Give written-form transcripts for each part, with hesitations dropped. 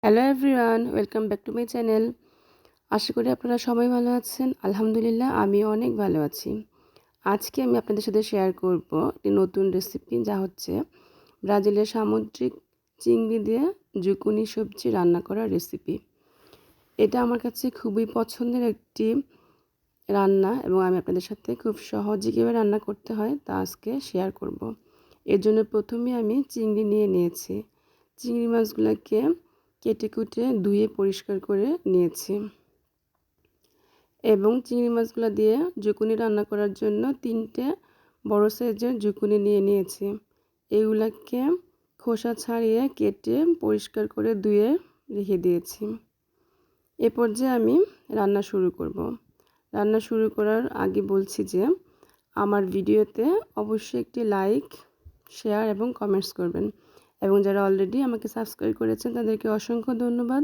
Hello everyone, welcome back to my channel. আশা করি আপনারা সবাই ভালো আছেন। আলহামদুলিল্লাহ আমিও অনেক ভালো আছি। আজকে আমি আপনাদের সাথে শেয়ার করব একটি নতুন রেসিপি, যা হচ্ছে ব্রাজিলের সামুদ্রিক চিংড়ি দিয়ে জুকুনি সবজি রান্না করার রেসিপি। এটা আমার কাছে খুবই পছন্দের একটি রান্না এবং আমি আপনাদের সাথে খুব সহজে কীভাবে রান্না করতে হয় তা আজকে শেয়ার করব। এর জন্য প্রথমে আমি চিংড়ি নিয়ে নিয়েছি। চিংড়ি মাছগুলোকে কেটে কুটে ধুয়ে পরিষ্কার করে নিয়েছি এবং চিংড়ি মাছগুলো দিয়ে জুকুনি রান্না করার জন্য 3টে বড় সাইজের জুকুনি নিয়ে নিয়েছি। এগুলাকে খোসা ছাড়িয়ে কেটে পরিষ্কার করে ধুয়ে রেখে দিয়েছি। এ পর্যায়ে আমি রান্না শুরু করব। রান্না শুরু করার আগে বলছি যে আমার ভিডিওতে অবশ্যই একটি লাইক, শেয়ার এবং কমেন্টস করবেন, এবং যারা অলরেডি আমাকে সাবস্ক্রাইব করেছেন তাদেরকে অসংখ্য ধন্যবাদ।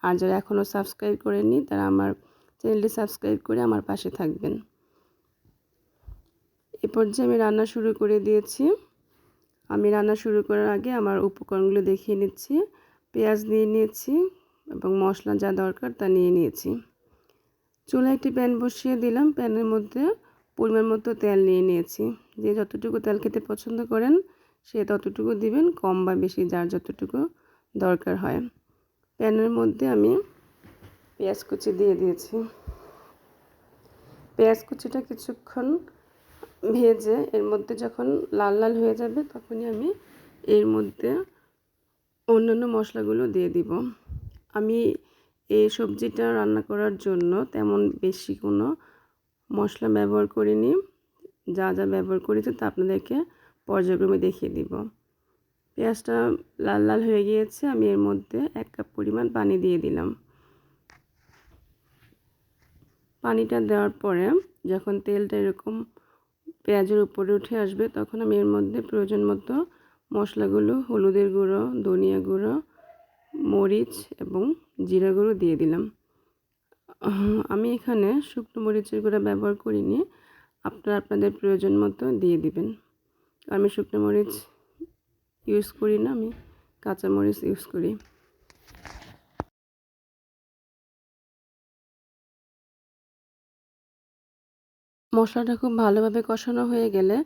আর যারা এখনও সাবস্ক্রাইব করেননি তারা আমার চ্যানেলটি সাবস্ক্রাইব করে আমার পাশে থাকবেন। এ পর্যায়ে আমি রান্না শুরু করে দিয়েছি। আমি রান্না শুরু করার আগে আমার উপকরণগুলো দেখিয়ে নিচ্ছি। পেঁয়াজ নিয়ে নিয়েছি এবং মশলা যা দরকার তা নিয়ে নিয়েছি। চুলায় একটি প্যান বসিয়ে দিলাম। প্যানের মধ্যে পরিমাণ মতো তেল নিয়ে নিয়েছি। যে যতটুকু তেল খেতে পছন্দ করেন সে ততটুকু দিবেন, কম বা বেশি যার যতটুকু দরকার হয়। প্যানের মধ্যে আমি পেঁয়াজ কুচি দিয়ে দিয়েছি। পেঁয়াজ কুচিটা কিছুক্ষণ ভেজে এর মধ্যে যখন লাল লাল হয়ে যাবে তখনই আমি এর মধ্যে অন্যান্য মশলাগুলো দিয়ে দিব। আমি এই সবজিটা রান্না করার জন্য তেমন বেশি কোনো মশলা ব্যবহার করিনি। যা যা ব্যবহার করেছি তা আপনাদেরকে পর্যায়ক্রমে দেখিয়ে দিব। পেঁয়াজটা লাল লাল হয়ে গিয়েছে। আমি এর মধ্যে 1 কাপ পরিমাণ পানি দিয়ে দিলাম। পানিটা দেওয়ার পরে যখন তেলটা এরকম পেঁয়াজের উপরে উঠে আসবে তখন আমি এর মধ্যে প্রয়োজন মতো মশলাগুলো, হলুদের গুঁড়ো, ধনিয়া গুঁড়ো, মরিচ এবং জিরা গুঁড়ো দিয়ে দিলাম। আমি এখানে শুকনো মরিচের গুঁড়ো ব্যবহার করিনি, আপনারা আপনাদের প্রয়োজন মতো দিয়ে দিবেন। আমি শুকনো মরিচ ইউজ করি না, আমি কাঁচা মরিচ ইউজ করি। মশলাটা খুব ভালোভাবে কষানো হয়ে গেলে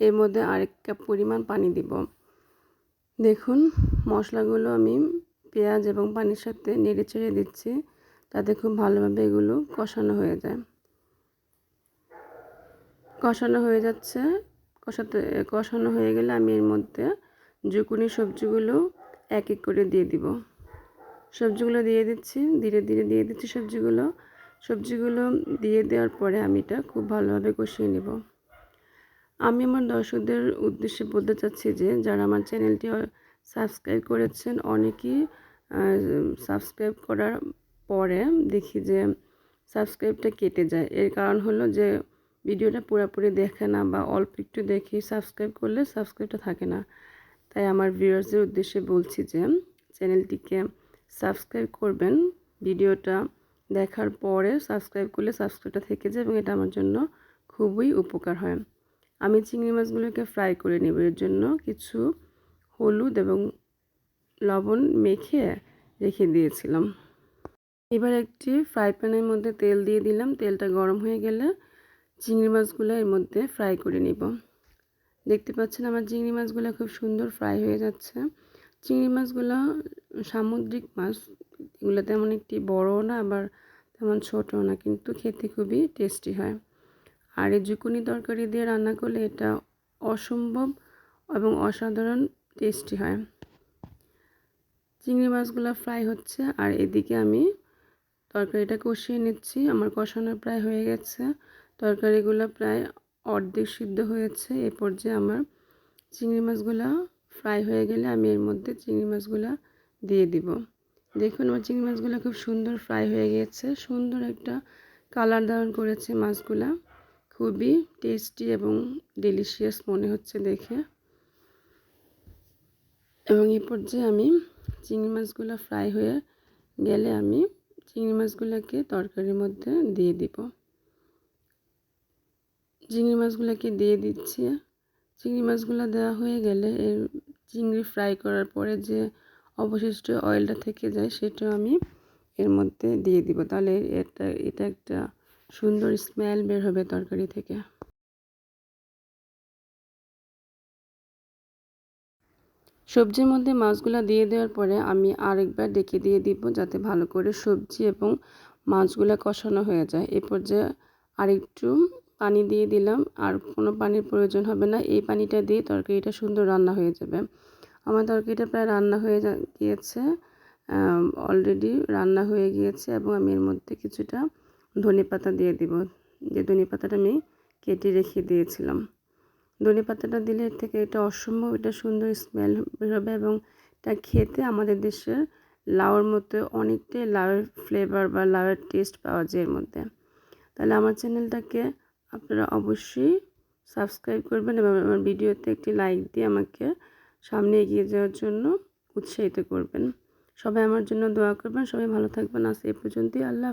এর মধ্যে 1 কাপ পরিমাণ পানি দিব। দেখুন মশলাগুলো আমি পেঁয়াজ এবং পানির সাথে নেড়ে চেড়ে দিচ্ছি, তাতে খুব ভালোভাবে এগুলো কষানো হয়ে যায়। কষানো হয়ে যাচ্ছে। কষানো হয়ে গেলে আমি এর মধ্যে জুকুনি সবজিগুলো এক এক করে দিয়ে দিব। সবজিগুলো দিয়ে দিচ্ছি, ধীরে ধীরে দিয়ে দিচ্ছি সবজিগুলো দিয়ে দেওয়ার পরে আমি এটা খুব ভালোভাবে কষিয়ে নেব। আমি আমার দর্শকদের উদ্দেশ্যে বলতে চাচ্ছি যে যারা আমার চ্যানেলটি সাবস্ক্রাইব করেছেন, অনেকেই সাবস্ক্রাইব করার পরে দেখি যে সাবস্ক্রাইবটা কেটে যায়। এর কারণ হলো যে ভিডিওটা পুরোপুরি দেখে না বা অল্প একটু দেখে সাবস্ক্রাইব করলে সাবস্ক্রাইবটা থাকে না। তাই আমার ভিউয়ার্সদের উদ্দেশ্যে বলছি যে চ্যানেলটিকে সাবস্ক্রাইব করবেন। ভিডিওটা দেখার পরে সাবস্ক্রাইব করলে সাবস্ক্রাইবটা থেকে যায় এবং এটা আমার জন্য খুবই উপকার হয়। আমি চিংড়ি মাছগুলোকে ফ্রাই করে নেব। এর জন্য কিছু হলুদ এবং লবণ মেখে রেখে দিয়েছিলাম। এবার একটি ফ্রাই প্যানের মধ্যে তেল দিয়ে দিলাম। তেলটা গরম হয়ে গেলে চিংড়ি মাছগুলো এর মধ্যে ফ্রাই করে নিব। দেখতে পাচ্ছেন আমার চিংড়ি মাছগুলো খুব সুন্দর ফ্রাই হয়ে যাচ্ছে। চিংড়ি মাছগুলো সামুদ্রিক মাছ, এগুলো তেমন একটি বড় না আবার তেমন ছোট না, কিন্তু খেতে খুবই টেস্টি হয়। আর এই জুকুনি তরকারি দিয়ে রান্না করলে এটা অসম্ভব এবং অসাধারণ টেস্টি হয়। চিংড়ি মাছগুলো ফ্রাই হচ্ছে আর এদিকে আমি তরকারিটা কষিয়ে নিচ্ছি। আমার কষানো প্রায় হয়ে গেছে, তরকারিগুলো প্রায় অর্ধেক সিদ্ধ হয়েছে। এ পর্যায়ে আমার চিংড়ি মাছগুলো ফ্রাই হয়ে গেলে আমি এর মধ্যে চিংড়ি মাছগুলো দিয়ে দিব। দেখুন আমার চিংড়ি মাছগুলো খুব সুন্দর ফ্রাই হয়ে গিয়েছে, সুন্দর একটা কালার ধারণ করেছে মাছগুলা। খুবই টেস্টি এবং ডেলিশিয়াস মনে হচ্ছে দেখে। এবং এই পর্যায়ে আমি চিংড়ি মাছগুলো ফ্রাই হয়ে গেলে আমি চিংড়ি মাছগুলোকে তরকারির মধ্যে দিয়ে দিব। চিংড়ি মাছগুলোকে দিয়ে দিচ্ছি। চিংড়ি মাছগুলো দেওয়া হয়ে গেলে এর চিংড়ি ফ্রাই করার পরে যে অবশিষ্ট অয়েলটা থেকে যায় সেটাও আমি এর মধ্যে দিয়ে দিব। তাহলে এটা একটা সুন্দর স্মেল বের হবে তরকারি থেকে। সবজির মধ্যে মাছগুলো দিয়ে দেওয়ার পরে আমি আরেকবার ডেকে দিয়ে দিব, যাতে ভালো করে সবজি এবং মাছগুলো কষানো হয়ে যায়। এই পর্যায়ে আরেকটু পানি দিয়ে দিলাম, আর কোনো পানির প্রয়োজন হবে না। এই পানিটা দিয়ে তরকারিটা সুন্দর রান্না হয়ে যাবে। আমার তরকারিটা প্রায় রান্না হয়ে গিয়েছে, অলরেডি রান্না হয়ে গিয়েছে, এবং আমি এর মধ্যে কিছুটা ধনেপাতা দিয়ে দিব, যে ধনেপাতাটা আমি কেটে রেখে দিয়েছিলাম। ধনেপাতাটা দিলে এর থেকে এটা অসম্ভব এটা সুন্দর স্মেল বের হবে, এবং এটা খেতে আমাদের দেশের লাউয়ের মতো অনেকটাই লাউয়ের ফ্লেভার বা লাউয়ের টেস্ট পাওয়া যায় এর মধ্যে। তাহলে আমার চ্যানেলটাকে আপনারা অবশ্যই সাবস্ক্রাইব করবেন এবং আমার ভিডিওতে একটি লাইক দিয়ে আমাকে সামনে এগিয়ে যাওয়ার জন্য উৎসাহিত করবেন। সবাই আমার জন্য দোয়া করবেন। সবাই ভালো থাকবেন। আজ এই পর্যন্তই। আল্লাহ।